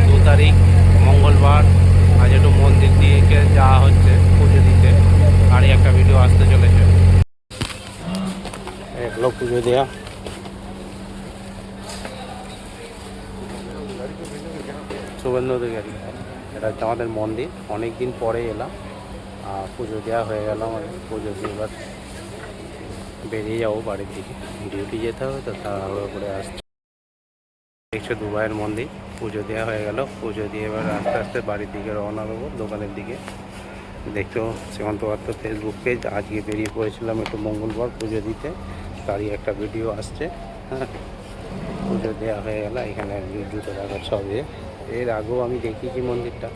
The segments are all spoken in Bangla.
2 তারিখ মঙ্গলবার। আজ একটু মন্দির দিকে যাওয়া হচ্ছে পুজো দিতে, আর একটা ভিডিও আসতে চলেছে। এগুলো পুজো দেওয়া শুভেন্দু অধিকারী, এটা হচ্ছে আমাদের মন্দির। অনেক দিন পরে এলাম, পুজো দেওয়া হয়ে গেল আমাদের। পুজো দিয়ে এবার বেরিয়ে যাবো বাড়ির দিকে, ডিউটি যেতে হবে তো, তাড়াহুড়ো করে আসছে। দেখছো দুবাইয়ের মন্দির, পুজো দেওয়া হয়ে গেল। পুজো দিয়ে এবার আস্তে আস্তে বাড়ির দিকে রওনা দেবো, দোকানের দিকে। দেখছো শ্রীমন্ত পাত্র ফেসবুক পেজ, আজকে বেরিয়ে পড়েছিলাম একটু মঙ্গলবার পুজো দিতে, তারই একটা ভিডিও আসছে। হ্যাঁ, পুজো দেওয়া হয়ে গেল। এখানে জুতো রাখার সবে, এর আগেও আমি দেখিয়েছি মন্দিরটা।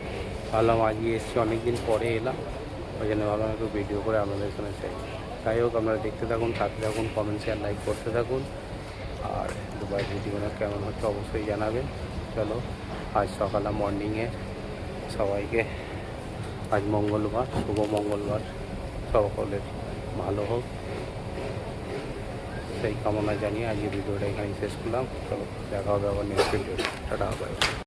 ভাবলাম আজকে এসেছি, অনেকদিন পরে এলাম, ওই জন্য ভাবলাম একটু ভিডিও করে আপনাদের এখানে চাই। যাই হোক, আপনারা দেখতে থাকুন, সাথে থাকুন, কমেন্ট শেয়ার লাইক করতে থাকুন। আর দুবাই ভিডিওটা কেমন হচ্ছে অবশ্যই জানাবেন। চলো, আজ সকালে মর্নিংয়ে সবাইকে, আজ মঙ্গলবার, শুভ মঙ্গলবার, সকলের ভালো হোক সেই কামনা জানিয়ে আজকে ভিডিওটা এখানেই শেষ করলাম। চলো, দেখা হবে আবার নেক্সট ভিডিও। Tata, by.